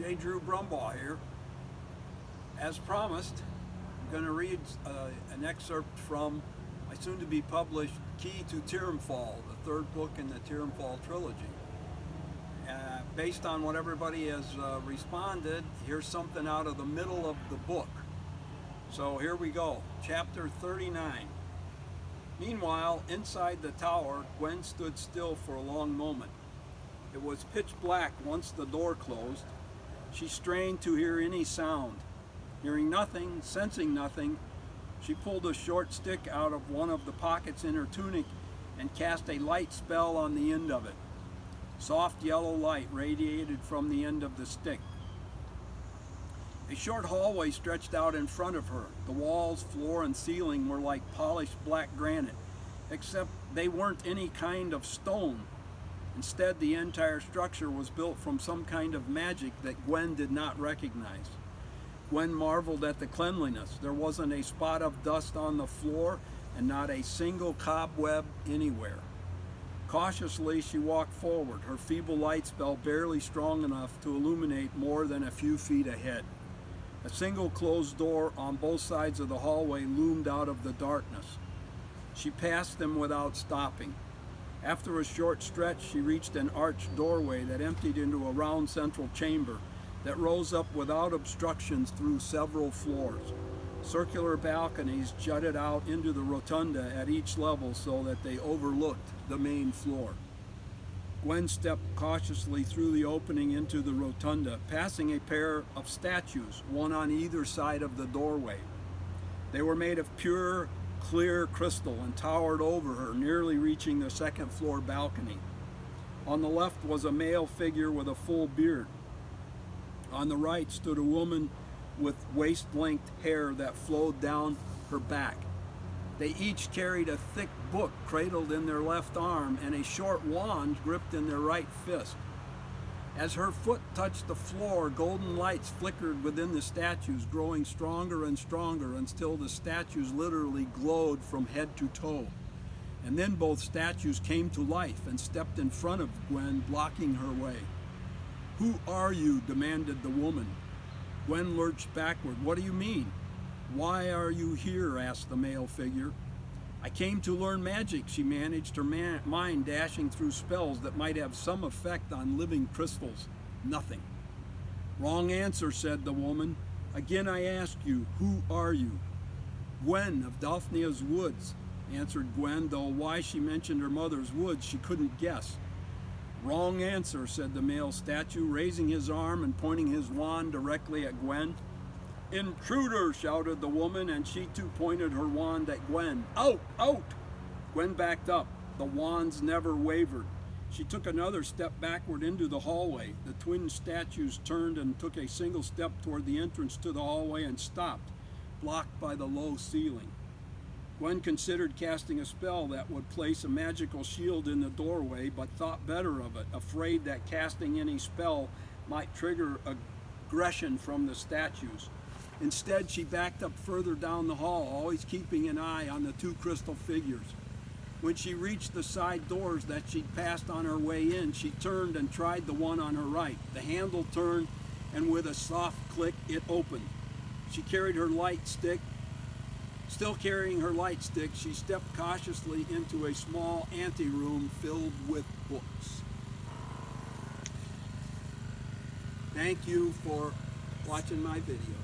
J. Drew Brumbaugh here. As promised, I'm going to read an excerpt from my soon-to-be published Key to Tirumfall, the third book in the Tirumfall Trilogy. Based on what everybody has responded, here's something out of the middle of the book. So here we go, chapter 39. Meanwhile, inside the tower, Gwen stood still for a long moment. It was pitch black once the door closed. She strained to hear any sound. Hearing nothing, sensing nothing, she pulled a short stick out of one of the pockets in her tunic and cast a light spell on the end of it. Soft yellow light radiated from the end of the stick. A short hallway stretched out in front of her. The walls, floor, and ceiling were like polished black granite, except they weren't any kind of stone. Instead, the entire structure was built from some kind of magic that Gwen did not recognize. Gwen marveled at the cleanliness. There wasn't a spot of dust on the floor and not a single cobweb anywhere. Cautiously, she walked forward, her feeble light spell barely strong enough to illuminate more than a few feet ahead. A single closed door on both sides of the hallway loomed out of the darkness. She passed them without stopping. After a short stretch, she reached an arched doorway that emptied into a round central chamber that rose up without obstructions through several floors. Circular balconies jutted out into the rotunda at each level so that they overlooked the main floor. Gwen stepped cautiously through the opening into the rotunda, passing a pair of statues, one on either side of the doorway. They were made of pure, clear crystal and towered over her, nearly reaching the second floor balcony. On the left was a male figure with a full beard. On the right stood a woman with waist-length hair that flowed down her back. They each carried a thick book cradled in their left arm and a short wand gripped in their right fist. As her foot touched the floor, golden lights flickered within the statues, growing stronger and stronger until the statues literally glowed from head to toe. And then both statues came to life and stepped in front of Gwen, blocking her way. "Who are you?" demanded the woman. Gwen lurched backward. "What do you mean?" "Why are you here?" asked the male figure. "I came to learn magic," she managed, her mind dashing through spells that might have some effect on living crystals. Nothing. "Wrong answer," said the woman. "Again I ask you, who are you?" "Gwen of Daphnia's woods," answered Gwen, though why she mentioned her mother's woods she couldn't guess. "Wrong answer," said the male statue, raising his arm and pointing his wand directly at Gwen. "Intruder!" shouted the woman, and she too pointed her wand at Gwen. "Out! Out!" Gwen backed up. The wands never wavered. She took another step backward into the hallway. The twin statues turned and took a single step toward the entrance to the hallway and stopped, blocked by the low ceiling. Gwen considered casting a spell that would place a magical shield in the doorway, but thought better of it, afraid that casting any spell might trigger aggression from the statues. Instead, she backed up further down the hall, always keeping an eye on the two crystal figures. When she reached the side doors that she'd passed on her way in, she turned and tried the one on her right. The handle turned, and with a soft click, it opened. She carried her light stick. Still carrying her light stick, she stepped cautiously into a small anteroom filled with books. Thank you for watching my video.